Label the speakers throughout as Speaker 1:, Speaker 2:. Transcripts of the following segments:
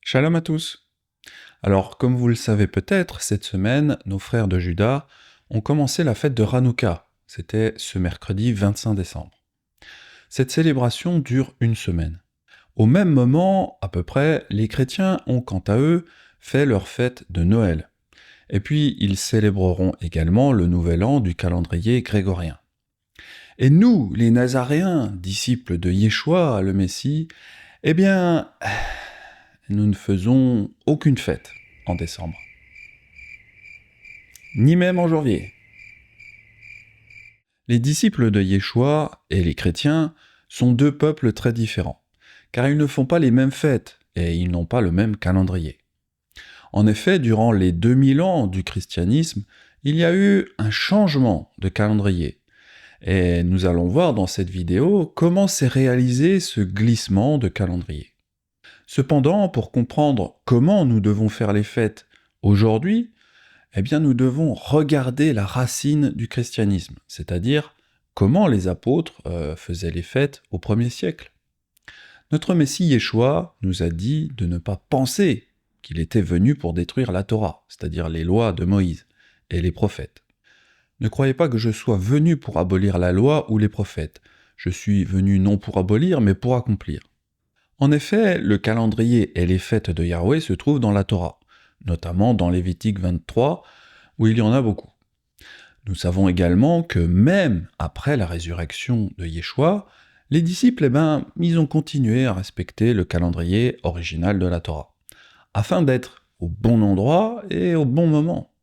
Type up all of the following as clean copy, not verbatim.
Speaker 1: Shalom à tous. Alors, comme vous le savez peut-être, cette semaine, nos frères de Juda ont commencé la fête de Hanouka. C'était ce mercredi 25 décembre. Cette célébration dure une semaine. Au même moment, à peu près, les chrétiens ont quant à eux fait leur fête de Noël. Et puis, ils célébreront également le nouvel an du calendrier grégorien. Et nous, les Nazaréens, disciples de Yeshua, le Messie, eh bien, nous ne faisons aucune fête en décembre. Ni même en janvier. Les disciples de Yeshua et les chrétiens sont deux peuples très différents, car ils ne font pas les mêmes fêtes et ils n'ont pas le même calendrier. En effet, durant les 2000 ans du christianisme, il y a eu un changement de calendrier. Et nous allons voir dans cette vidéo comment s'est réalisé ce glissement de calendrier. Cependant, pour comprendre comment nous devons faire les fêtes aujourd'hui, eh bien nous devons regarder la racine du christianisme, c'est-à-dire comment les apôtres faisaient les fêtes au 1er siècle. Notre Messie Yeshua nous a dit de ne pas penser qu'il était venu pour détruire la Torah, c'est-à-dire les lois de Moïse et les prophètes. Ne croyez pas que je sois venu pour abolir la loi ou les prophètes. Je suis venu non pour abolir, mais pour accomplir. En effet, le calendrier et les fêtes de Yahweh se trouvent dans la Torah, notamment dans Lévitique 23, où il y en a beaucoup. Nous savons également que même après la résurrection de Yeshua, les disciples, ils ont continué à respecter le calendrier original de la Torah, afin d'être au bon endroit et au bon moment.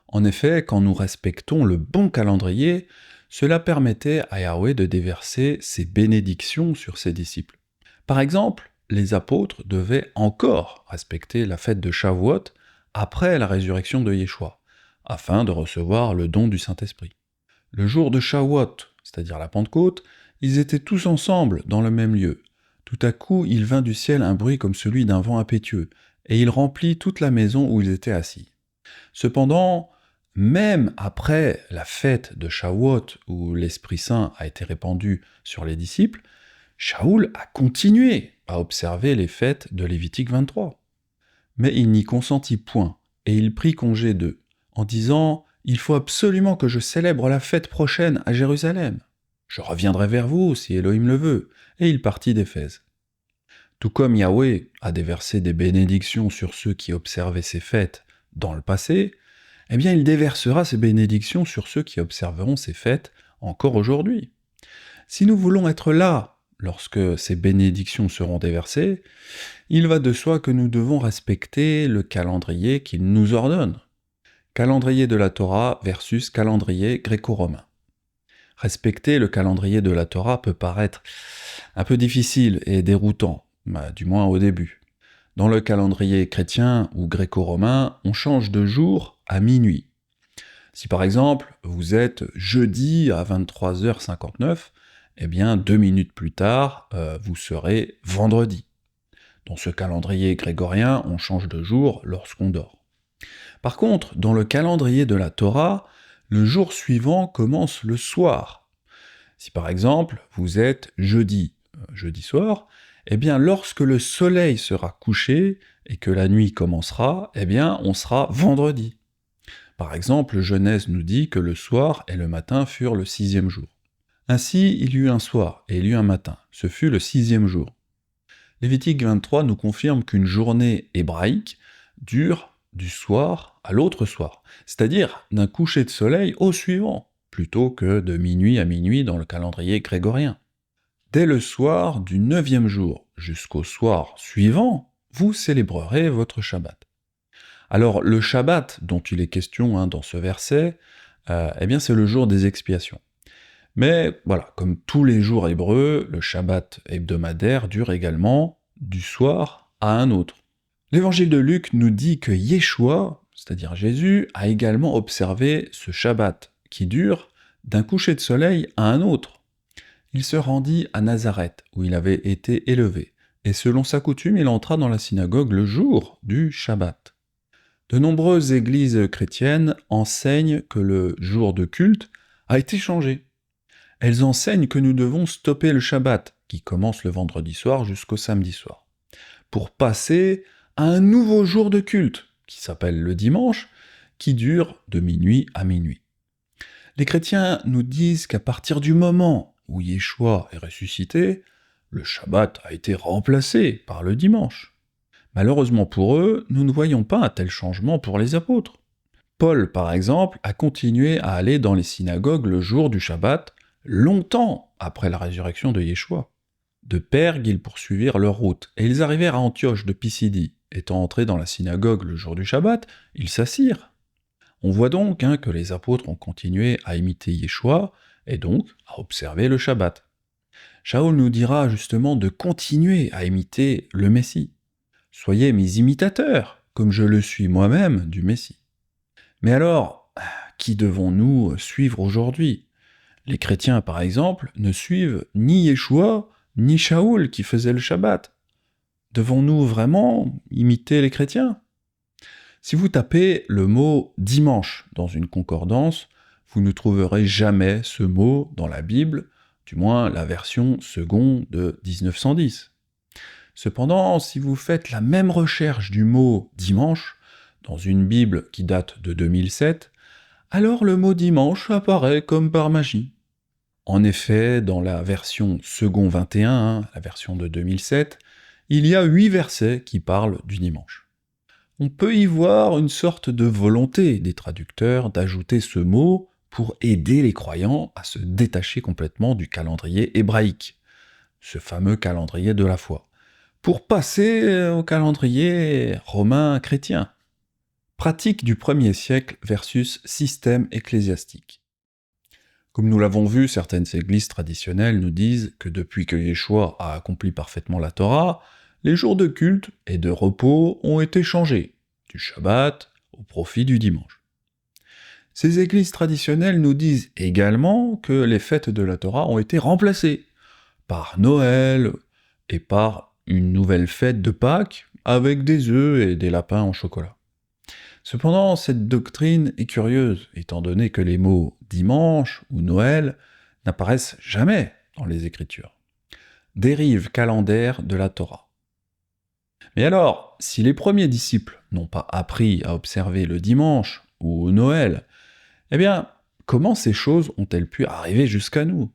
Speaker 1: En effet, quand nous respectons le bon calendrier, cela permettait à Yahweh de déverser ses bénédictions sur ses disciples. Par exemple, les apôtres devaient encore respecter la fête de Shavuot après la résurrection de Yeshua, afin de recevoir le don du Saint-Esprit. Le jour de Shavuot, c'est-à-dire la Pentecôte, ils étaient tous ensemble dans le même lieu. Tout à coup, il vint du ciel un bruit comme celui d'un vent impétueux, et il remplit toute la maison où ils étaient assis. Cependant, même après la fête de Shavuot, où l'Esprit Saint a été répandu sur les disciples, Shaoul a continué à observer les fêtes de Lévitique 23. Mais il n'y consentit point, et il prit congé d'eux, en disant « Il faut absolument que je célèbre la fête prochaine à Jérusalem. Je reviendrai vers vous, si Elohim le veut. » Et il partit d'Éphèse. Tout comme Yahweh a déversé des bénédictions sur ceux qui observaient ces fêtes dans le passé, eh bien il déversera ces bénédictions sur ceux qui observeront ces fêtes encore aujourd'hui. Si nous voulons être là lorsque ces bénédictions seront déversées, il va de soi que nous devons respecter le calendrier qu'il nous ordonne. Calendrier de la Torah versus calendrier gréco-romain. Respecter le calendrier de la Torah peut paraître un peu difficile et déroutant, du moins au début. Dans le calendrier chrétien ou gréco-romain, on change de jour à minuit. Si par exemple, vous êtes jeudi à 23h59, eh bien 2 minutes plus tard, vous serez vendredi. Dans ce calendrier grégorien, on change de jour lorsqu'on dort. Par contre, dans le calendrier de la Torah, le jour suivant commence le soir. Si par exemple, vous êtes jeudi soir, eh bien lorsque le soleil sera couché et que la nuit commencera, eh bien on sera vendredi. Par exemple, Genèse nous dit que le soir et le matin furent le 6e jour. Ainsi, il y eut un soir et il y eut un matin, ce fut le 6e jour. Lévitique 23 nous confirme qu'une journée hébraïque dure du soir à l'autre soir, c'est-à-dire d'un coucher de soleil au suivant, plutôt que de minuit à minuit dans le calendrier grégorien. Dès le soir du 9e jour jusqu'au soir suivant, vous célébrerez votre Shabbat. Alors le Shabbat dont il est question dans ce verset, eh bien c'est le jour des expiations. Mais voilà, comme tous les jours hébreux, le Shabbat hebdomadaire dure également du soir à un autre. L'évangile de Luc nous dit que Yeshua, c'est-à-dire Jésus, a également observé ce Shabbat qui dure d'un coucher de soleil à un autre. Il se rendit à Nazareth, où il avait été élevé, et selon sa coutume, il entra dans la synagogue le jour du Shabbat. De nombreuses églises chrétiennes enseignent que le jour de culte a été changé. Elles enseignent que nous devons stopper le Shabbat, qui commence le vendredi soir jusqu'au samedi soir, pour passer à un nouveau jour de culte, qui s'appelle le dimanche, qui dure de minuit à minuit. Les chrétiens nous disent qu'à partir du moment où Yeshua est ressuscité, le Shabbat a été remplacé par le dimanche. Malheureusement pour eux, nous ne voyons pas un tel changement pour les apôtres. Paul, par exemple, a continué à aller dans les synagogues le jour du Shabbat, longtemps après la résurrection de Yeshua. De Pergue, ils poursuivirent leur route, et ils arrivèrent à Antioche de Pisidie. Étant entrés dans la synagogue le jour du Shabbat, ils s'assirent. On voit donc que les apôtres ont continué à imiter Yeshua, et donc à observer le Shabbat. Shaul nous dira justement de continuer à imiter le Messie. Soyez mes imitateurs, comme je le suis moi-même du Messie. Mais alors, qui devons-nous suivre aujourd'hui ? Les chrétiens, par exemple, ne suivent ni Yeshua, ni Shaoul qui faisait le Shabbat. Devons-nous vraiment imiter les chrétiens ? Si vous tapez le mot « dimanche » dans une concordance, vous ne trouverez jamais ce mot dans la Bible, du moins la version seconde de 1910. Cependant, si vous faites la même recherche du mot « dimanche » dans une Bible qui date de 2007, alors le mot « dimanche » apparaît comme par magie. En effet, dans la version second 21, la version de 2007, il y a 8 versets qui parlent du dimanche. On peut y voir une sorte de volonté des traducteurs d'ajouter ce mot pour aider les croyants à se détacher complètement du calendrier hébraïque, ce fameux calendrier de la foi, pour passer au calendrier romain chrétien. Pratique du 1er siècle versus système ecclésiastique. Comme nous l'avons vu, certaines églises traditionnelles nous disent que depuis que Yeshua a accompli parfaitement la Torah, les jours de culte et de repos ont été changés, du Shabbat au profit du dimanche. Ces églises traditionnelles nous disent également que les fêtes de la Torah ont été remplacées par Noël et par une nouvelle fête de Pâques avec des œufs et des lapins en chocolat. Cependant, cette doctrine est curieuse, étant donné que les mots « dimanche » ou « Noël » n'apparaissent jamais dans les Écritures. Dérive calendaire de la Torah. Mais alors, si les premiers disciples n'ont pas appris à observer le dimanche ou Noël, eh bien, comment ces choses ont-elles pu arriver jusqu'à nous ?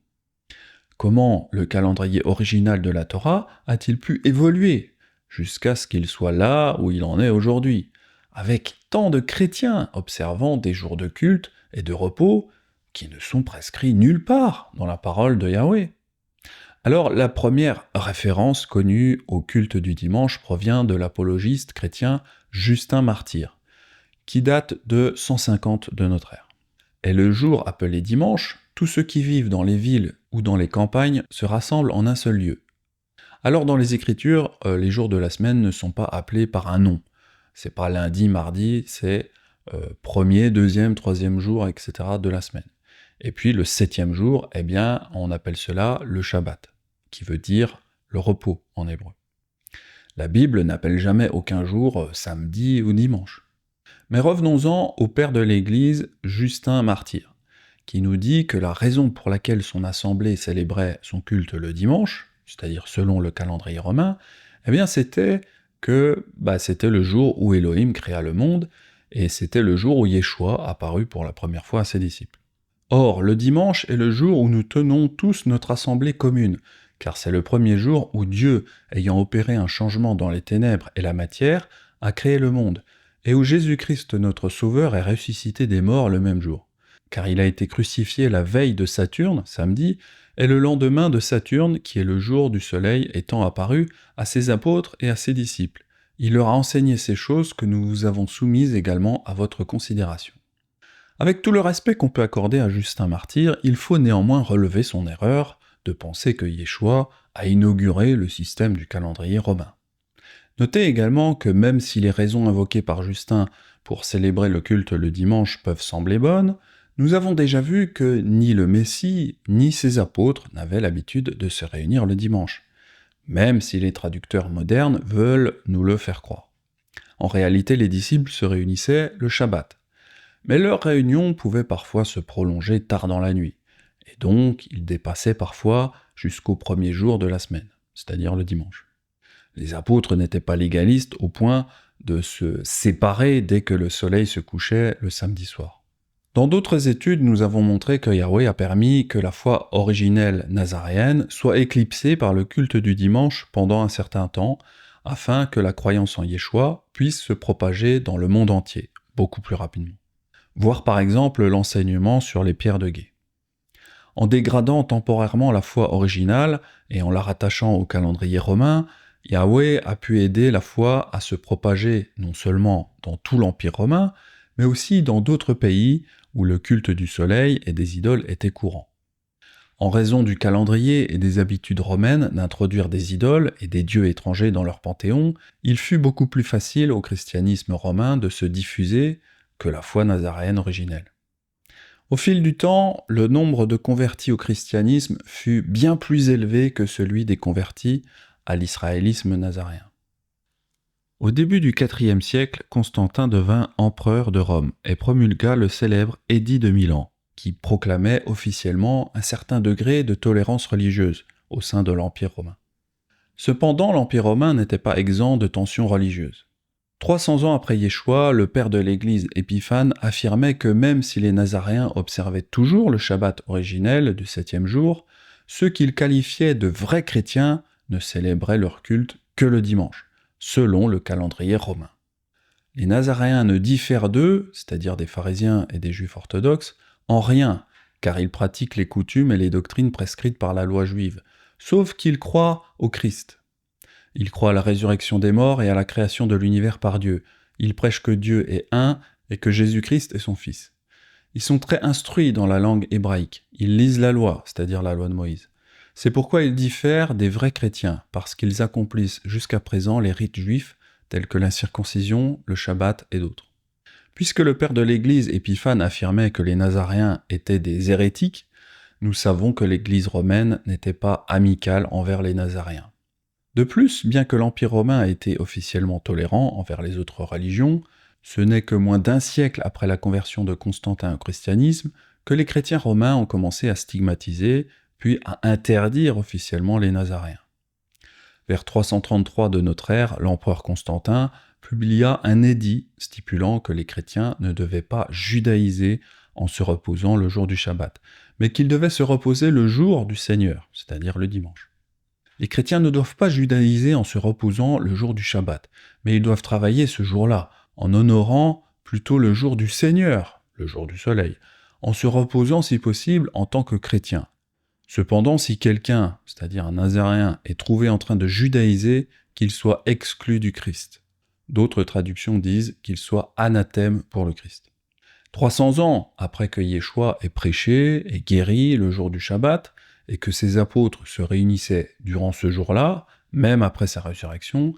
Speaker 1: Comment le calendrier original de la Torah a-t-il pu évoluer jusqu'à ce qu'il soit là où il en est aujourd'hui, avec tant de chrétiens observant des jours de culte et de repos qui ne sont prescrits nulle part dans la parole de Yahweh ? Alors, la première référence connue au culte du dimanche provient de l'apologiste chrétien Justin Martyr, qui date de 150 de notre ère. Et le jour appelé dimanche, tous ceux qui vivent dans les villes ou dans les campagnes se rassemblent en un seul lieu. Alors dans les Écritures, les jours de la semaine ne sont pas appelés par un nom. C'est pas lundi, mardi, c'est premier, deuxième, troisième jour, etc. de la semaine. Et puis le 7e jour, eh bien, on appelle cela le Shabbat, qui veut dire le repos en hébreu. La Bible n'appelle jamais aucun jour samedi ou dimanche. Mais revenons-en au père de l'Église, Justin Martyr, qui nous dit que la raison pour laquelle son assemblée célébrait son culte le dimanche, c'est-à-dire selon le calendrier romain, eh bien c'était que c'était le jour où Elohim créa le monde, et c'était le jour où Yeshua apparut pour la première fois à ses disciples. Or, le dimanche est le jour où nous tenons tous notre assemblée commune, car c'est le premier jour où Dieu, ayant opéré un changement dans les ténèbres et la matière, a créé le monde, et où Jésus-Christ notre Sauveur est ressuscité des morts le même jour. Car il a été crucifié la veille de Saturne, samedi, et le lendemain de Saturne, qui est le jour du soleil, étant apparu à ses apôtres et à ses disciples. Il leur a enseigné ces choses que nous vous avons soumises également à votre considération. Avec tout le respect qu'on peut accorder à Justin Martyr, il faut néanmoins relever son erreur de penser que Yeshua a inauguré le système du calendrier romain. Notez également que même si les raisons invoquées par Justin pour célébrer le culte le dimanche peuvent sembler bonnes, nous avons déjà vu que ni le Messie, ni ses apôtres n'avaient l'habitude de se réunir le dimanche, même si les traducteurs modernes veulent nous le faire croire. En réalité, les disciples se réunissaient le Shabbat, mais leur réunion pouvait parfois se prolonger tard dans la nuit, et donc ils dépassaient parfois jusqu'au premier jour de la semaine, c'est-à-dire le dimanche. Les apôtres n'étaient pas légalistes au point de se séparer dès que le soleil se couchait le samedi soir. Dans d'autres études, nous avons montré que Yahweh a permis que la foi originelle nazaréenne soit éclipsée par le culte du dimanche pendant un certain temps, afin que la croyance en Yeshua puisse se propager dans le monde entier, beaucoup plus rapidement. Voir par exemple l'enseignement sur les pierres de guet. En dégradant temporairement la foi originale et en la rattachant au calendrier romain, Yahweh a pu aider la foi à se propager non seulement dans tout l'Empire romain, mais aussi dans d'autres pays où le culte du soleil et des idoles était courant. En raison du calendrier et des habitudes romaines d'introduire des idoles et des dieux étrangers dans leur panthéon, il fut beaucoup plus facile au christianisme romain de se diffuser que la foi nazaréenne originelle. Au fil du temps, le nombre de convertis au christianisme fut bien plus élevé que celui des convertis à l'israélisme nazaréen. Au début du IVe siècle, Constantin devint empereur de Rome et promulgua le célèbre Édit de Milan, qui proclamait officiellement un certain degré de tolérance religieuse au sein de l'Empire romain. Cependant, l'Empire romain n'était pas exempt de tensions religieuses. 300 ans après Yeshua, le père de l'Église Épiphane affirmait que même si les Nazaréens observaient toujours le Shabbat originel du 7e jour, ceux qu'il qualifiait de vrais chrétiens ne célébraient leur culte que le dimanche, selon le calendrier romain. Les Nazaréens ne diffèrent d'eux, c'est-à-dire des pharisiens et des juifs orthodoxes, en rien, car ils pratiquent les coutumes et les doctrines prescrites par la loi juive, sauf qu'ils croient au Christ. Ils croient à la résurrection des morts et à la création de l'univers par Dieu. Ils prêchent que Dieu est un et que Jésus-Christ est son Fils. Ils sont très instruits dans la langue hébraïque. Ils lisent la loi, c'est-à-dire la loi de Moïse. C'est pourquoi ils diffèrent des vrais chrétiens, parce qu'ils accomplissent jusqu'à présent les rites juifs, tels que la circoncision, le Shabbat et d'autres. Puisque le père de l'Église Épiphane affirmait que les Nazaréens étaient des hérétiques, nous savons que l'Église romaine n'était pas amicale envers les Nazaréens. De plus, bien que l'Empire romain ait été officiellement tolérant envers les autres religions, ce n'est que moins d'un siècle après la conversion de Constantin au christianisme que les chrétiens romains ont commencé à stigmatiser, puis à interdire officiellement les Nazaréens. Vers 333 de notre ère, l'empereur Constantin publia un édit stipulant que les chrétiens ne devaient pas judaïser en se reposant le jour du Shabbat, mais qu'ils devaient se reposer le jour du Seigneur, c'est-à-dire le dimanche. Les chrétiens ne doivent pas judaïser en se reposant le jour du Shabbat, mais ils doivent travailler ce jour-là, en honorant plutôt le jour du Seigneur, le jour du soleil, en se reposant si possible en tant que chrétien. Cependant, si quelqu'un, c'est-à-dire un Nazaréen, est trouvé en train de judaïser, qu'il soit exclu du Christ. D'autres traductions disent qu'il soit anathème pour le Christ. 300 ans après que Yeshua ait prêché et guéri le jour du Shabbat, et que ses apôtres se réunissaient durant ce jour-là, même après sa résurrection,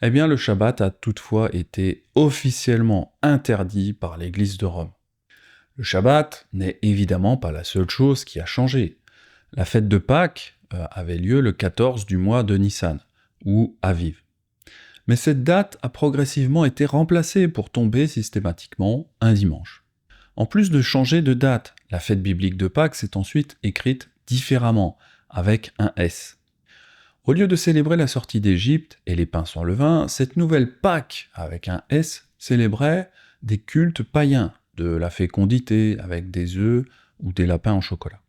Speaker 1: eh bien le Shabbat a toutefois été officiellement interdit par l'Église de Rome. Le Shabbat n'est évidemment pas la seule chose qui a changé. La fête de Pâques avait lieu le 14 du mois de Nissan, ou Aviv. Mais cette date a progressivement été remplacée pour tomber systématiquement un dimanche. En plus de changer de date, la fête biblique de Pâques s'est ensuite écrite différemment, avec un S. Au lieu de célébrer la sortie d'Égypte et les pains sans levain, cette nouvelle Pâques, avec un S, célébrait des cultes païens, de la fécondité avec des œufs ou des lapins en chocolat.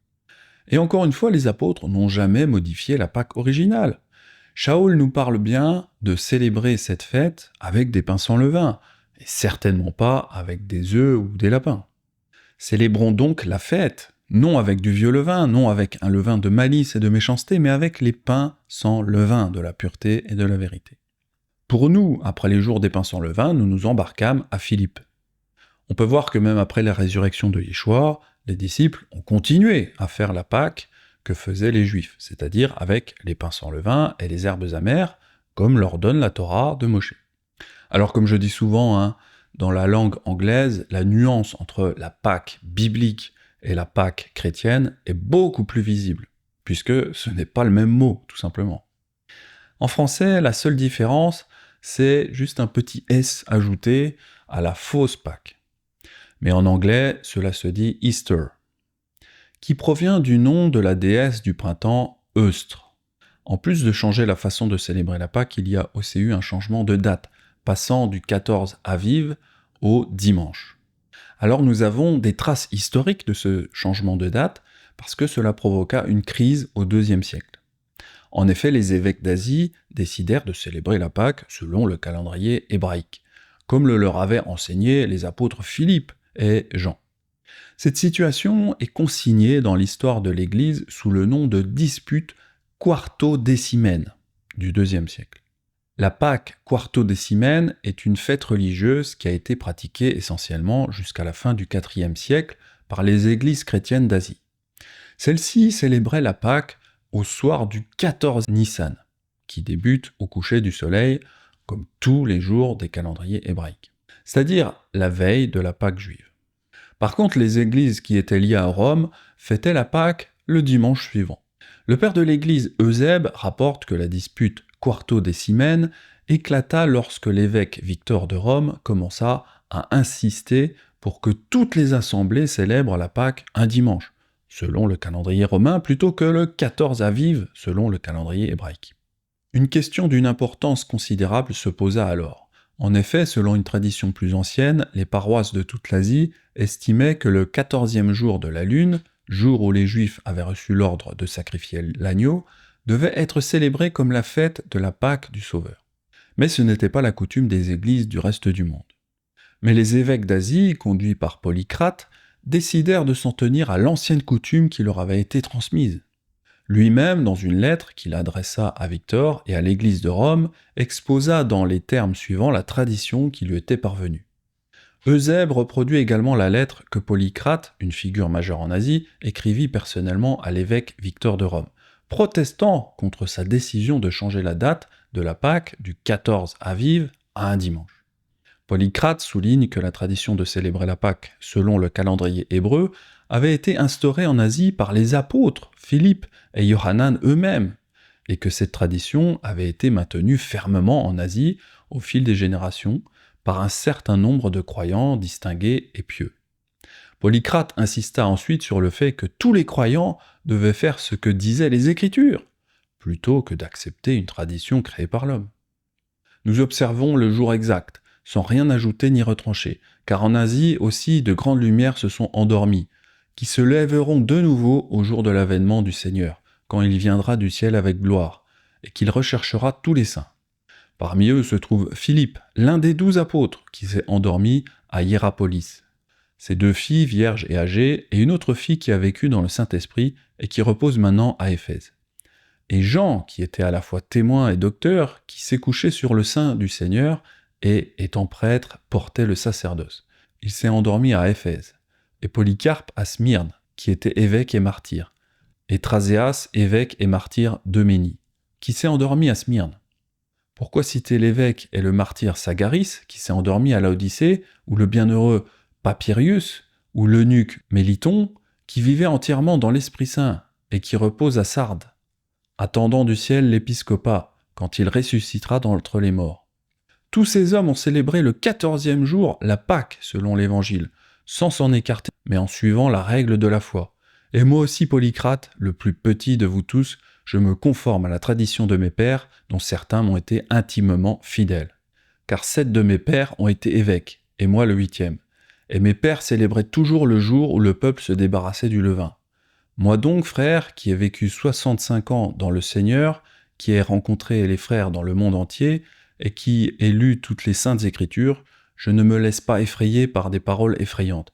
Speaker 1: Et encore une fois, les apôtres n'ont jamais modifié la Pâque originale. Shaul nous parle bien de célébrer cette fête avec des pains sans levain, et certainement pas avec des œufs ou des lapins. Célébrons donc la fête, non avec du vieux levain, non avec un levain de malice et de méchanceté, mais avec les pains sans levain, de la pureté et de la vérité. Pour nous, après les jours des pains sans levain, nous nous embarquâmes à Philippe. On peut voir que même après la résurrection de Yeshua, les disciples ont continué à faire la Pâque que faisaient les Juifs, c'est-à-dire avec les pains sans levain et les herbes amères, comme leur donne la Torah de Moshe. Alors comme je dis souvent, dans la langue anglaise, la nuance entre la Pâque biblique et la Pâque chrétienne est beaucoup plus visible, puisque ce n'est pas le même mot, tout simplement. En français, la seule différence, c'est juste un petit S ajouté à la fausse Pâque. Mais en anglais, cela se dit Easter, qui provient du nom de la déesse du printemps Eustre. En plus de changer la façon de célébrer la Pâque, il y a aussi eu un changement de date, passant du 14 Aviv au dimanche. Alors nous avons des traces historiques de ce changement de date, parce que cela provoqua une crise au IIe siècle. En effet, les évêques d'Asie décidèrent de célébrer la Pâque selon le calendrier hébraïque, comme le leur avaient enseigné les apôtres Philippe et Jean. Cette situation est consignée dans l'histoire de l'Église sous le nom de dispute quartodécimène du IIe siècle. La Pâque quartodécimène est une fête religieuse qui a été pratiquée essentiellement jusqu'à la fin du IVe siècle par les églises chrétiennes d'Asie. Celle-ci célébrait la Pâque au soir du 14 Nissan, qui débute au coucher du soleil, comme tous les jours des calendriers hébraïques, c'est-à-dire la veille de la Pâque juive. Par contre, les églises qui étaient liées à Rome fêtaient la Pâque le dimanche suivant. Le père de l'église Eusèbe rapporte que la dispute quartodécimène éclata lorsque l'évêque Victor de Rome commença à insister pour que toutes les assemblées célèbrent la Pâque un dimanche, selon le calendrier romain, plutôt que le 14 Aviv, selon le calendrier hébraïque. Une question d'une importance considérable se posa alors. En effet, selon une tradition plus ancienne, les paroisses de toute l'Asie estimaient que le 14e jour de la lune, jour où les Juifs avaient reçu l'ordre de sacrifier l'agneau, devait être célébré comme la fête de la Pâque du Sauveur. Mais ce n'était pas la coutume des églises du reste du monde. Mais les évêques d'Asie, conduits par Polycrate, décidèrent de s'en tenir à l'ancienne coutume qui leur avait été transmise. Lui-même, dans une lettre qu'il adressa à Victor et à l'Église de Rome, exposa dans les termes suivants la tradition qui lui était parvenue. Eusèbe reproduit également la lettre que Polycrate, une figure majeure en Asie, écrivit personnellement à l'évêque Victor de Rome, protestant contre sa décision de changer la date de la Pâque du 14 Aviv à un dimanche. Polycrate souligne que la tradition de célébrer la Pâque selon le calendrier hébreu avait été instaurée en Asie par les apôtres Philippe et Yohanan eux-mêmes, et que cette tradition avait été maintenue fermement en Asie au fil des générations par un certain nombre de croyants distingués et pieux. Polycrate insista ensuite sur le fait que tous les croyants devaient faire ce que disaient les Écritures, plutôt que d'accepter une tradition créée par l'homme. Nous observons le jour exact, sans rien ajouter ni retrancher, car en Asie aussi de grandes lumières se sont endormies, qui se lèveront de nouveau au jour de l'avènement du Seigneur, quand il viendra du ciel avec gloire, et qu'il recherchera tous les saints. Parmi eux se trouve Philippe, l'un des 12 apôtres, qui s'est endormi à Hiérapolis. Ses 2 filles, vierges et âgées, et une autre fille qui a vécu dans le Saint-Esprit et qui repose maintenant à Éphèse. Et Jean, qui était à la fois témoin et docteur, qui s'est couché sur le sein du Seigneur et, étant prêtre, portait le sacerdoce. Il s'est endormi à Éphèse. Et Polycarpe à Smyrne, qui était évêque et martyr. Et Thraséas, évêque et martyr d'Euménie, qui s'est endormi à Smyrne. Pourquoi citer l'évêque et le martyr Sagaris, qui s'est endormi à Laodicée, ou le bienheureux Papyrius, ou l'eunuque Méliton, qui vivait entièrement dans l'Esprit Saint, et qui repose à Sardes, attendant du ciel l'épiscopat, quand il ressuscitera d'entre les morts. Tous ces hommes ont célébré le 14e jour la Pâque, selon l'Évangile, sans s'en écarter, mais en suivant la règle de la foi. Et moi aussi, Polycrate, le plus petit de vous tous, je me conforme à la tradition de mes pères, dont certains m'ont été intimement fidèles. Car 7 de mes pères ont été évêques, et moi le 8e. Et mes pères célébraient toujours le jour où le peuple se débarrassait du levain. Moi donc, frère, qui ai vécu 65 ans dans le Seigneur, qui ai rencontré les frères dans le monde entier, et qui ai lu toutes les saintes écritures, je ne me laisse pas effrayer par des paroles effrayantes,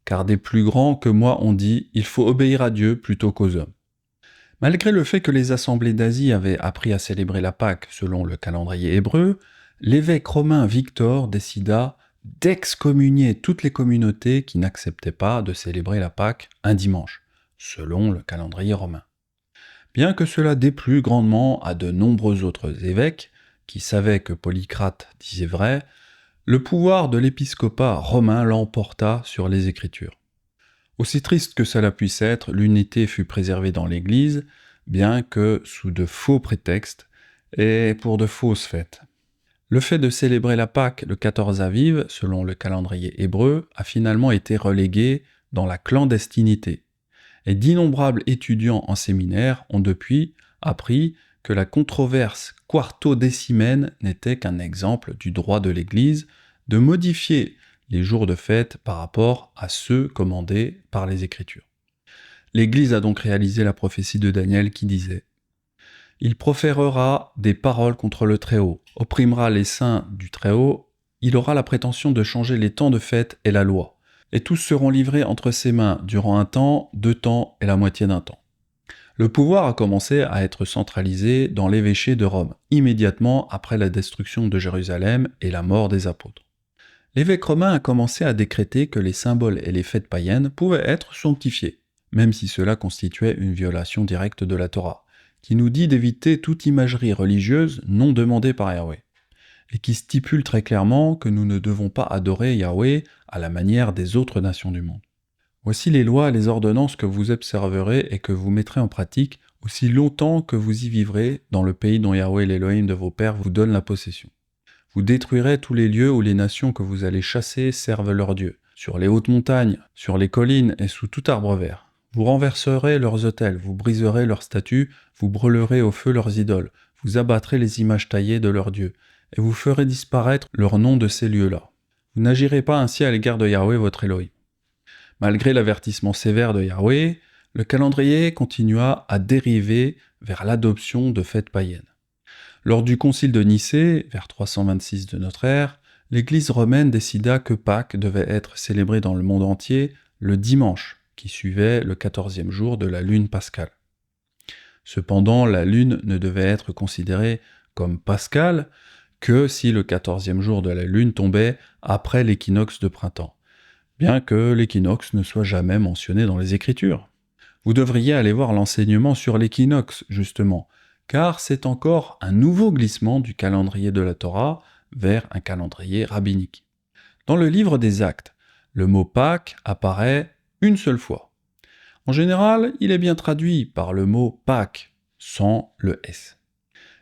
Speaker 1: car des plus grands que moi ont dit « il faut obéir à Dieu plutôt qu'aux hommes ». Malgré le fait que les assemblées d'Asie avaient appris à célébrer la Pâque selon le calendrier hébreu, l'évêque romain Victor décida d'excommunier toutes les communautés qui n'acceptaient pas de célébrer la Pâque un dimanche, selon le calendrier romain. Bien que cela déplut grandement à de nombreux autres évêques, qui savaient que Polycrate disait vrai, le pouvoir de l'épiscopat romain l'emporta sur les Écritures. Aussi triste que cela puisse être, l'unité fut préservée dans l'Église, bien que sous de faux prétextes et pour de fausses fêtes. Le fait de célébrer la Pâque le 14 Aviv, selon le calendrier hébreu, a finalement été relégué dans la clandestinité, et d'innombrables étudiants en séminaire ont depuis appris que la controverse quarto-décimène n'était qu'un exemple du droit de l'Église de modifier les jours de fête par rapport à ceux commandés par les Écritures. L'Église a donc réalisé la prophétie de Daniel qui disait « Il proférera des paroles contre le Très-Haut, opprimera les saints du Très-Haut, il aura la prétention de changer les temps de fête et la loi, et tous seront livrés entre ses mains durant un temps, 2 temps et la moitié d'un temps. » Le pouvoir a commencé à être centralisé dans l'évêché de Rome, immédiatement après la destruction de Jérusalem et la mort des apôtres. L'évêque romain a commencé à décréter que les symboles et les fêtes païennes pouvaient être sanctifiés, même si cela constituait une violation directe de la Torah, qui nous dit d'éviter toute imagerie religieuse non demandée par Yahweh, et qui stipule très clairement que nous ne devons pas adorer Yahweh à la manière des autres nations du monde. Voici les lois et les ordonnances que vous observerez et que vous mettrez en pratique aussi longtemps que vous y vivrez dans le pays dont Yahweh l'Élohim de vos pères vous donne la possession. Vous détruirez tous les lieux où les nations que vous allez chasser servent leurs dieux, sur les hautes montagnes, sur les collines et sous tout arbre vert. Vous renverserez leurs autels, vous briserez leurs statues, vous brûlerez au feu leurs idoles, vous abattrez les images taillées de leurs dieux, et vous ferez disparaître leur nom de ces lieux-là. Vous n'agirez pas ainsi à l'égard de Yahweh votre Élohim. Malgré l'avertissement sévère de Yahweh, le calendrier continua à dériver vers l'adoption de fêtes païennes. Lors du concile de Nicée, vers 326 de notre ère, l'Église romaine décida que Pâques devait être célébrée dans le monde entier le dimanche, qui suivait le 14e jour de la lune pascale. Cependant, la lune ne devait être considérée comme pascale que si le 14e jour de la lune tombait après l'équinoxe de printemps, bien que l'équinoxe ne soit jamais mentionné dans les Écritures. Vous devriez aller voir l'enseignement sur l'équinoxe, justement, car c'est encore un nouveau glissement du calendrier de la Torah vers un calendrier rabbinique. Dans le livre des Actes, le mot Pâques apparaît une seule fois. En général, il est bien traduit par le mot Pâques, sans le S.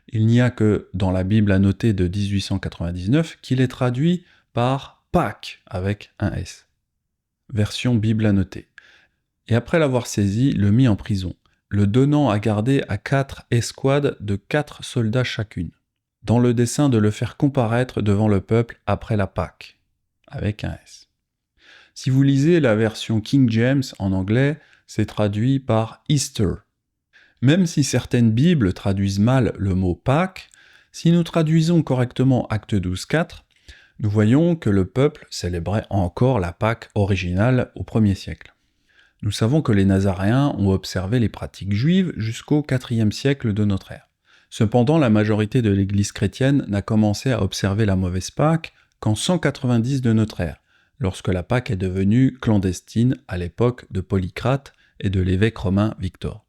Speaker 1: Il n'y a que dans la Bible annotée de 1899 qu'il est traduit par Pâques avec un S. Version Bible annotée. Et après l'avoir saisi, le mit en prison, le donnant à garder à 4 escouades de 4 soldats chacune, dans le dessein de le faire comparaître devant le peuple après la Pâque, avec un S. Si vous lisez la version King James en anglais, c'est traduit par Easter. Même si certaines Bibles traduisent mal le mot Pâques, si nous traduisons correctement Acte 12.4, nous voyons que le peuple célébrait encore la Pâque originale au 1er siècle. Nous savons que les Nazaréens ont observé les pratiques juives jusqu'au 4e siècle de notre ère. Cependant, la majorité de l'Église chrétienne n'a commencé à observer la mauvaise Pâque qu'en 190 de notre ère, lorsque la Pâque est devenue clandestine à l'époque de Polycrate et de l'évêque romain Victor.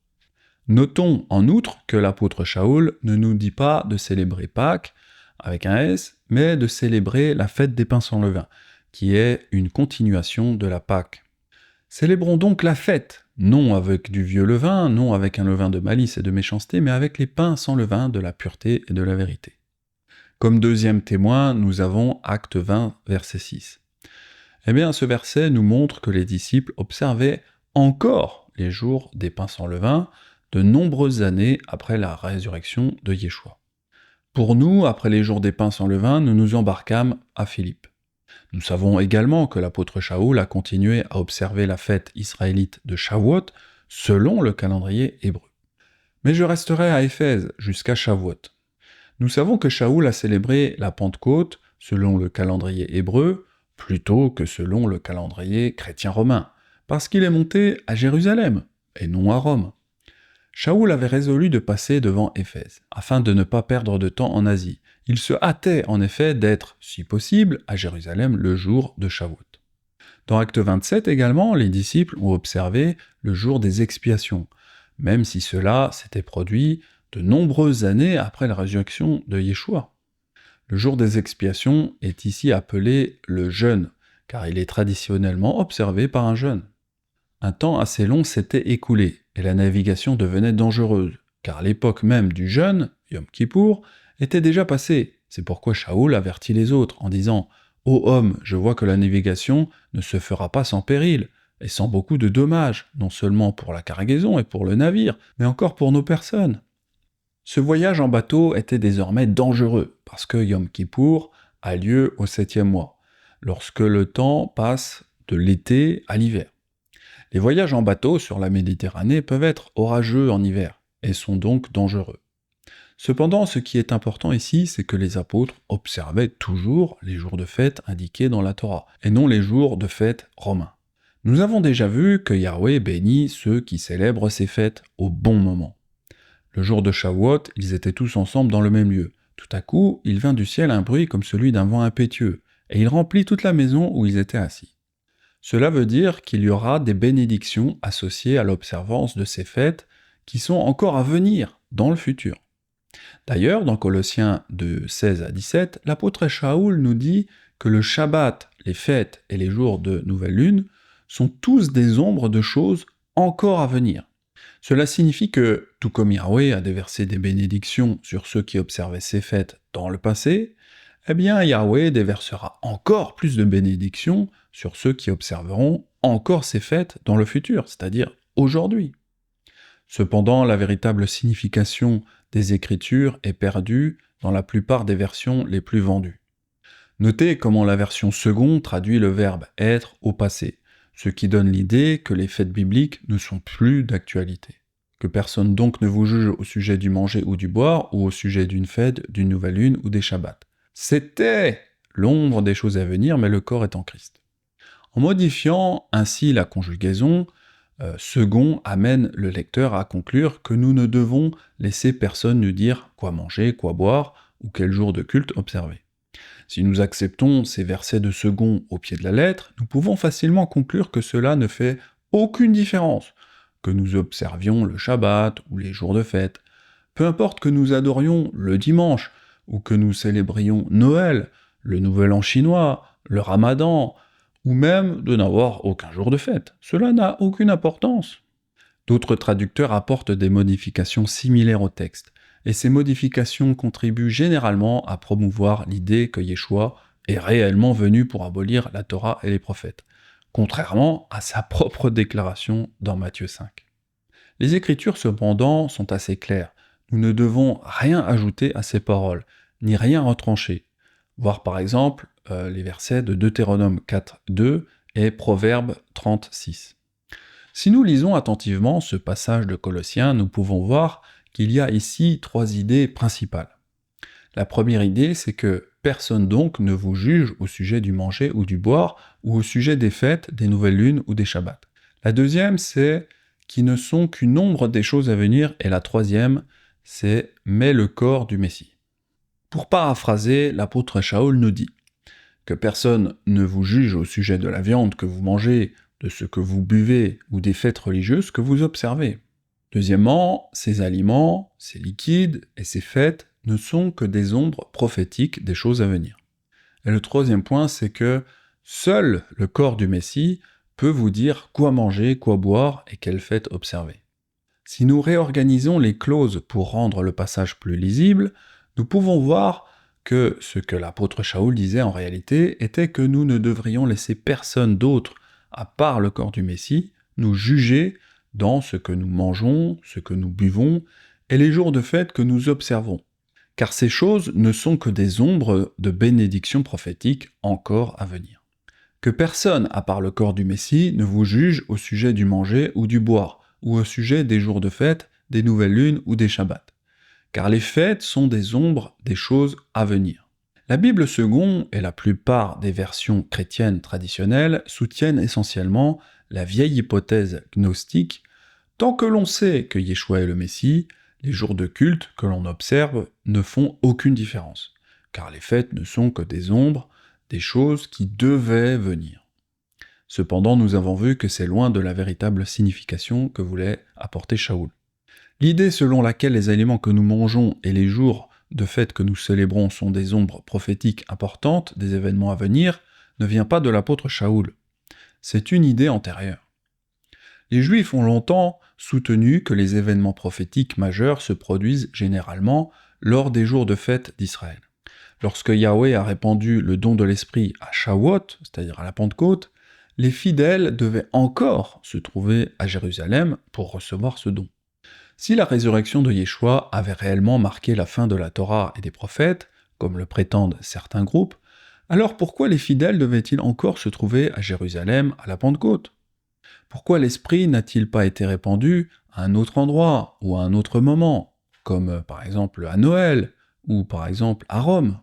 Speaker 1: Notons en outre que l'apôtre Shaoul ne nous dit pas de célébrer Pâques avec un S, mais de célébrer la fête des pains sans levain, qui est une continuation de la Pâque. Célébrons donc la fête, non avec du vieux levain, non avec un levain de malice et de méchanceté, mais avec les pains sans levain de la pureté et de la vérité. Comme deuxième témoin, nous avons Acte 20, verset 6. Eh bien, ce verset nous montre que les disciples observaient encore les jours des pains sans levain de nombreuses années après la résurrection de Yeshua. Pour nous, après les jours des pains sans levain, nous nous embarquâmes à Philippe. Nous savons également que l'apôtre Shaoul a continué à observer la fête israélite de Shavuot selon le calendrier hébreu. Mais je resterai à Éphèse jusqu'à Shavuot. Nous savons que Shaoul a célébré la Pentecôte selon le calendrier hébreu plutôt que selon le calendrier chrétien romain, parce qu'il est monté à Jérusalem et non à Rome. Shaoul avait résolu de passer devant Éphèse, afin de ne pas perdre de temps en Asie. Il se hâtait en effet d'être, si possible, à Jérusalem le jour de Shavuot. Dans Acte 27 également, les disciples ont observé le jour des expiations, même si cela s'était produit de nombreuses années après la résurrection de Yeshua. Le jour des expiations est ici appelé le jeûne, car il est traditionnellement observé par un jeûne. Un temps assez long s'était écoulé, et la navigation devenait dangereuse, car l'époque même du jeûne, Yom Kippour, était déjà passée. C'est pourquoi Shaoul avertit les autres en disant « Ô homme, je vois que la navigation ne se fera pas sans péril, et sans beaucoup de dommages, non seulement pour la cargaison et pour le navire, mais encore pour nos personnes. » Ce voyage en bateau était désormais dangereux, parce que Yom Kippour a lieu au 7e mois, lorsque le temps passe de l'été à l'hiver. Les voyages en bateau sur la Méditerranée peuvent être orageux en hiver, et sont donc dangereux. Cependant, ce qui est important ici, c'est que les apôtres observaient toujours les jours de fête indiqués dans la Torah, et non les jours de fête romains. Nous avons déjà vu que Yahweh bénit ceux qui célèbrent ces fêtes au bon moment. Le jour de Shavuot, ils étaient tous ensemble dans le même lieu. Tout à coup, il vint du ciel un bruit comme celui d'un vent impétueux, et il remplit toute la maison où ils étaient assis. Cela veut dire qu'il y aura des bénédictions associées à l'observance de ces fêtes qui sont encore à venir dans le futur. D'ailleurs, dans Colossiens de 16 à 17, l'apôtre Shaoul nous dit que le Shabbat, les fêtes et les jours de nouvelle lune sont tous des ombres de choses encore à venir. Cela signifie que, tout comme Yahweh a déversé des bénédictions sur ceux qui observaient ces fêtes dans le passé, eh bien Yahweh déversera encore plus de bénédictions sur ceux qui observeront encore ces fêtes dans le futur, c'est-à-dire aujourd'hui. Cependant, la véritable signification des Écritures est perdue dans la plupart des versions les plus vendues. Notez comment la version seconde traduit le verbe « être » au passé, ce qui donne l'idée que les fêtes bibliques ne sont plus d'actualité. Que personne donc ne vous juge au sujet du manger ou du boire, ou au sujet d'une fête, d'une nouvelle lune ou des Shabbats. C'était l'ombre des choses à venir, mais le corps est en Christ. En modifiant ainsi la conjugaison, second amène le lecteur à conclure que nous ne devons laisser personne nous dire quoi manger, quoi boire, ou quel jour de culte observer. Si nous acceptons ces versets de second au pied de la lettre, nous pouvons facilement conclure que cela ne fait aucune différence, que nous observions le Shabbat ou les jours de fête. Peu importe que nous adorions le dimanche, ou que nous célébrions Noël, le Nouvel An chinois, le Ramadan, ou même de n'avoir aucun jour de fête. Cela n'a aucune importance. D'autres traducteurs apportent des modifications similaires au texte, et ces modifications contribuent généralement à promouvoir l'idée que Yeshua est réellement venu pour abolir la Torah et les prophètes, contrairement à sa propre déclaration dans Matthieu 5. Les Écritures cependant sont assez claires. Nous ne devons rien ajouter à ces paroles, ni rien retrancher. Voir par exemple les versets de Deutéronome 4:2 et Proverbe 30:6. Si nous lisons attentivement ce passage de Colossiens, nous pouvons voir qu'il y a ici 3 idées principales. La première idée, c'est que personne donc ne vous juge au sujet du manger ou du boire, ou au sujet des fêtes, des nouvelles lunes ou des Shabbats. La deuxième, c'est qu'ils ne sont qu'une ombre des choses à venir, et la troisième, c'est « mais le corps du Messie ». Pour paraphraser, l'apôtre Shaoul nous dit que personne ne vous juge au sujet de la viande que vous mangez, de ce que vous buvez ou des fêtes religieuses que vous observez. Deuxièmement, ces aliments, ces liquides et ces fêtes ne sont que des ombres prophétiques des choses à venir. Et le troisième point, c'est que seul le corps du Messie peut vous dire quoi manger, quoi boire et quelles fêtes observer. Si nous réorganisons les clauses pour rendre le passage plus lisible, nous pouvons voir que ce que l'apôtre Shaoul disait en réalité était que nous ne devrions laisser personne d'autre, à part le corps du Messie, nous juger dans ce que nous mangeons, ce que nous buvons, et les jours de fête que nous observons. Car ces choses ne sont que des ombres de bénédictions prophétiques encore à venir. Que personne, à part le corps du Messie, ne vous juge au sujet du manger ou du boire, ou au sujet des jours de fête, des nouvelles lunes ou des Shabbats. Car les fêtes sont des ombres des choses à venir. La Bible seconde et la plupart des versions chrétiennes traditionnelles soutiennent essentiellement la vieille hypothèse gnostique. Tant que l'on sait que Yeshua est le Messie, les jours de culte que l'on observe ne font aucune différence, car les fêtes ne sont que des ombres, des choses qui devaient venir. Cependant, nous avons vu que c'est loin de la véritable signification que voulait apporter Shaoul. L'idée selon laquelle les aliments que nous mangeons et les jours de fête que nous célébrons sont des ombres prophétiques importantes des événements à venir ne vient pas de l'apôtre Shaoul. C'est une idée antérieure. Les Juifs ont longtemps soutenu que les événements prophétiques majeurs se produisent généralement lors des jours de fête d'Israël. Lorsque Yahweh a répandu le don de l'Esprit à Shavuot, c'est-à-dire à la Pentecôte, les fidèles devaient encore se trouver à Jérusalem pour recevoir ce don. Si la résurrection de Yeshua avait réellement marqué la fin de la Torah et des prophètes, comme le prétendent certains groupes, alors pourquoi les fidèles devaient-ils encore se trouver à Jérusalem à la Pentecôte? Pourquoi l'Esprit n'a-t-il pas été répandu à un autre endroit ou à un autre moment, comme par exemple à Noël ou par exemple à Rome?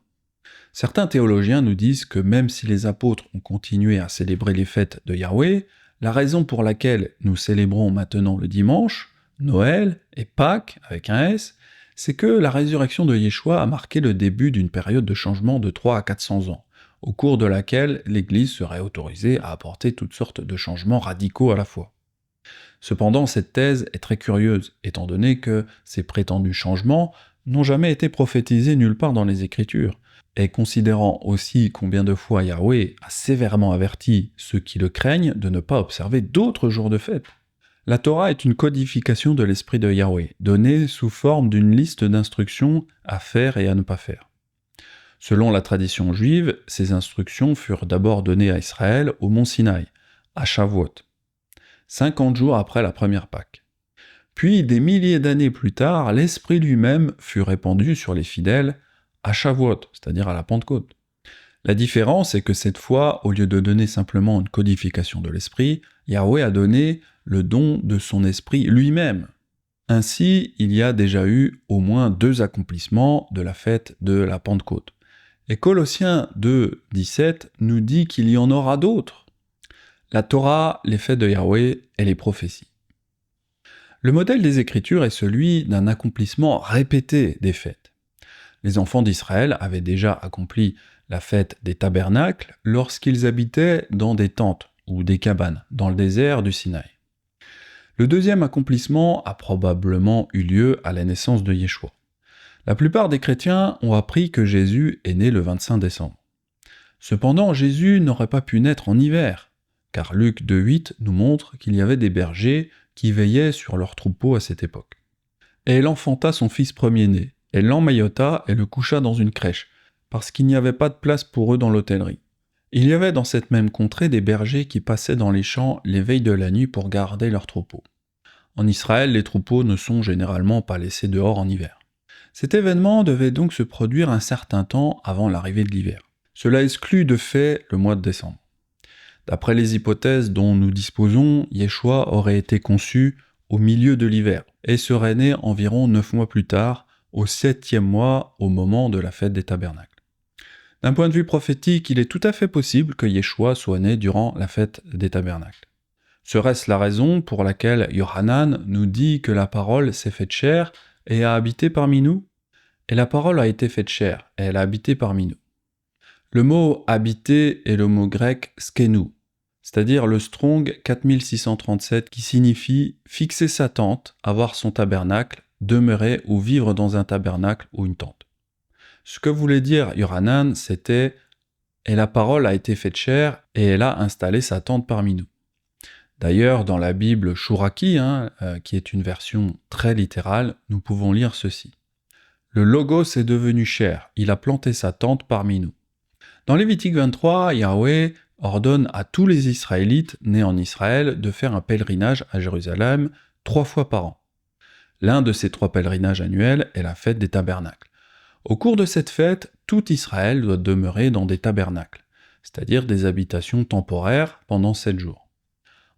Speaker 1: Certains théologiens nous disent que même si les apôtres ont continué à célébrer les fêtes de Yahweh, la raison pour laquelle nous célébrons maintenant le dimanche, Noël et Pâques avec un S, c'est que la résurrection de Yeshua a marqué le début d'une période de changement de 3 à 400 ans, au cours de laquelle l'Église serait autorisée à apporter toutes sortes de changements radicaux à la fois. Cependant, cette thèse est très curieuse, étant donné que ces prétendus changements n'ont jamais été prophétisés nulle part dans les Écritures, et considérant aussi combien de fois Yahweh a sévèrement averti ceux qui le craignent de ne pas observer d'autres jours de fête. La Torah est une codification de l'esprit de Yahweh, donnée sous forme d'une liste d'instructions à faire et à ne pas faire. Selon la tradition juive, ces instructions furent d'abord données à Israël au mont Sinaï, à Shavuot, 50 jours après la première Pâque. Puis, des milliers d'années plus tard, l'Esprit lui-même fut répandu sur les fidèles à Shavuot, c'est-à-dire à la Pentecôte. La différence est que cette fois, au lieu de donner simplement une codification de l'Esprit, Yahweh a donné le don de son Esprit lui-même. Ainsi, il y a déjà eu au moins 2 accomplissements de la fête de la Pentecôte. Et Colossiens 2, 17 nous dit qu'il y en aura d'autres. La Torah, les fêtes de Yahweh et les prophéties. Le modèle des Écritures est celui d'un accomplissement répété des fêtes. Les enfants d'Israël avaient déjà accompli la fête des tabernacles lorsqu'ils habitaient dans des tentes ou des cabanes dans le désert du Sinaï. Le deuxième accomplissement a probablement eu lieu à la naissance de Yeshua. La plupart des chrétiens ont appris que Jésus est né le 25 décembre. Cependant, Jésus n'aurait pas pu naître en hiver, car Luc 2,8 nous montre qu'il y avait des bergers qui veillaient sur leurs troupeaux à cette époque. Et elle enfanta son fils premier-né, elle l'emmaillota et le coucha dans une crèche, parce qu'il n'y avait pas de place pour eux dans l'hôtellerie. Il y avait dans cette même contrée des bergers qui passaient dans les champs les veilles de la nuit pour garder leurs troupeaux. En Israël, les troupeaux ne sont généralement pas laissés dehors en hiver. Cet événement devait donc se produire un certain temps avant l'arrivée de l'hiver. Cela exclut de fait le mois de décembre. D'après les hypothèses dont nous disposons, Yeshua aurait été conçu au milieu de l'hiver et serait né environ 9 mois plus tard, au 7e mois au moment de la fête des tabernacles. D'un point de vue prophétique, il est tout à fait possible que Yeshua soit né durant la fête des tabernacles. Serait-ce la raison pour laquelle Yohanan nous dit que la parole s'est faite chair et a habité parmi nous? Et la parole a été faite chair et elle a habité parmi nous. Le mot « habiter » est le mot grec « skenu », c'est-à-dire le Strong 4637 qui signifie « fixer sa tente, avoir son tabernacle, demeurer ou vivre dans un tabernacle ou une tente ». Ce que voulait dire Yohanan, c'était « et la parole a été faite chair et elle a installé sa tente parmi nous ». D'ailleurs, dans la Bible Shuraki, qui est une version très littérale, nous pouvons lire ceci. « Le Logos est devenu chair, il a planté sa tente parmi nous. » Dans Lévitique 23, Yahweh ordonne à tous les Israélites nés en Israël de faire un pèlerinage à Jérusalem 3 fois par an. L'un de ces 3 pèlerinages annuels est la fête des tabernacles. Au cours de cette fête, tout Israël doit demeurer dans des tabernacles, c'est-à-dire des habitations temporaires pendant 7 jours.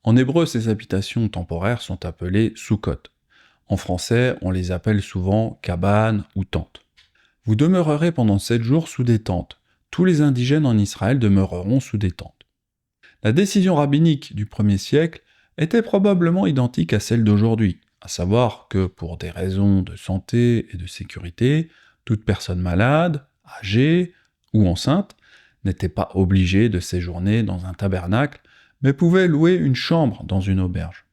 Speaker 1: En hébreu, ces habitations temporaires sont appelées Sukkot. En français, on les appelle souvent cabanes ou tentes. Vous demeurerez pendant 7 jours sous des tentes. Tous les indigènes en Israël demeureront sous des tentes. La décision rabbinique du 1er siècle était probablement identique à celle d'aujourd'hui, à savoir que pour des raisons de santé et de sécurité, toute personne malade, âgée ou enceinte n'était pas obligée de séjourner dans un tabernacle, mais pouvait louer une chambre dans une auberge.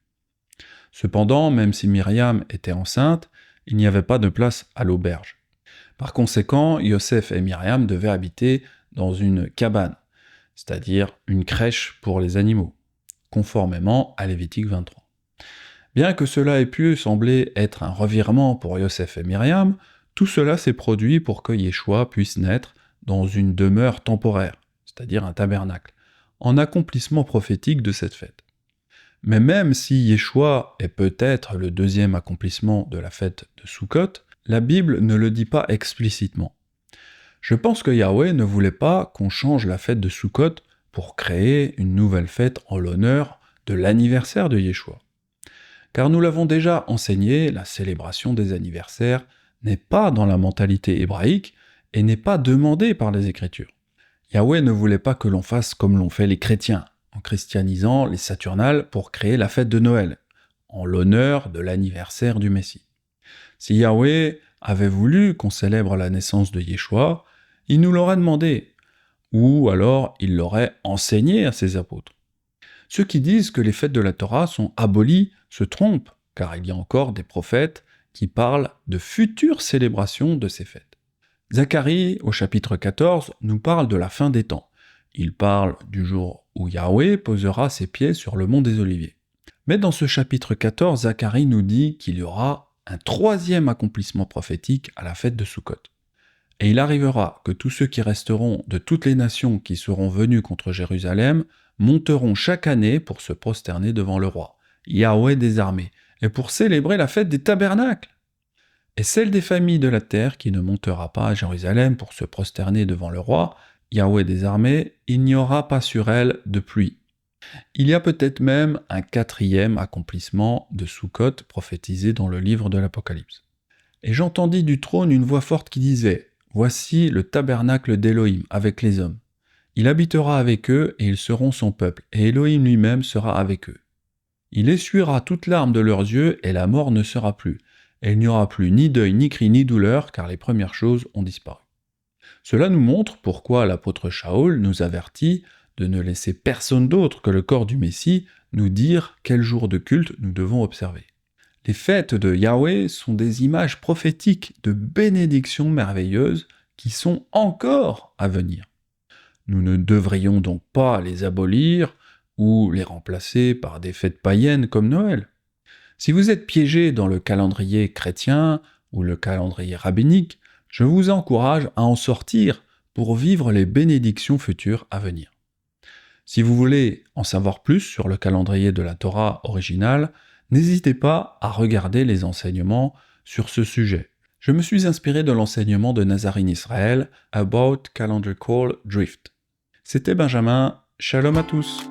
Speaker 1: Cependant, même si Myriam était enceinte, il n'y avait pas de place à l'auberge. Par conséquent, Yosef et Myriam devaient habiter dans une cabane, c'est-à-dire une crèche pour les animaux, conformément à Lévitique 23. Bien que cela ait pu sembler être un revirement pour Yosef et Myriam, tout cela s'est produit pour que Yeshua puisse naître dans une demeure temporaire, c'est-à-dire un tabernacle, en accomplissement prophétique de cette fête. Mais même si Yeshua est peut-être le deuxième accomplissement de la fête de Sukkot, la Bible ne le dit pas explicitement. Je pense que Yahweh ne voulait pas qu'on change la fête de Sukkot pour créer une nouvelle fête en l'honneur de l'anniversaire de Yeshua. Car nous l'avons déjà enseigné, la célébration des anniversaires n'est pas dans la mentalité hébraïque et n'est pas demandée par les Écritures. Yahweh ne voulait pas que l'on fasse comme l'ont fait les chrétiens, en christianisant les Saturnales pour créer la fête de Noël, en l'honneur de l'anniversaire du Messie. Si Yahweh avait voulu qu'on célèbre la naissance de Yeshua, il nous l'aurait demandé, ou alors il l'aurait enseigné à ses apôtres. Ceux qui disent que les fêtes de la Torah sont abolies se trompent, car il y a encore des prophètes qui parlent de futures célébrations de ces fêtes. Zacharie, au chapitre 14, nous parle de la fin des temps. Il parle du jour où Yahweh posera ses pieds sur le mont des Oliviers. Mais dans ce chapitre 14, Zacharie nous dit qu'il y aura un troisième accomplissement prophétique à la fête de Sukkot. Et il arrivera que tous ceux qui resteront de toutes les nations qui seront venus contre Jérusalem monteront chaque année pour se prosterner devant le roi, Yahweh des armées, et pour célébrer la fête des tabernacles. Et celle des familles de la terre qui ne montera pas à Jérusalem pour se prosterner devant le roi, Yahweh des armées, il n'y aura pas sur elle de pluie. Il y a peut-être même un quatrième accomplissement de Sukkot prophétisé dans le livre de l'Apocalypse. Et j'entendis du trône une voix forte qui disait « Voici le tabernacle d'Élohim avec les hommes. Il habitera avec eux et ils seront son peuple, et Élohim lui-même sera avec eux. Il essuiera toute larme de leurs yeux et la mort ne sera plus. Et il n'y aura plus ni deuil, ni cri, ni douleur, car les premières choses ont disparu. » Cela nous montre pourquoi l'apôtre Shaul nous avertit de ne laisser personne d'autre que le corps du Messie nous dire quel jour de culte nous devons observer. Les fêtes de Yahweh sont des images prophétiques de bénédictions merveilleuses qui sont encore à venir. Nous ne devrions donc pas les abolir ou les remplacer par des fêtes païennes comme Noël. Si vous êtes piégé dans le calendrier chrétien ou le calendrier rabbinique, je vous encourage à en sortir pour vivre les bénédictions futures à venir. Si vous voulez en savoir plus sur le calendrier de la Torah originale, n'hésitez pas à regarder les enseignements sur ce sujet. Je me suis inspiré de l'enseignement de Nazarene Israël About Calendrical Drift. C'était Benjamin, shalom à tous.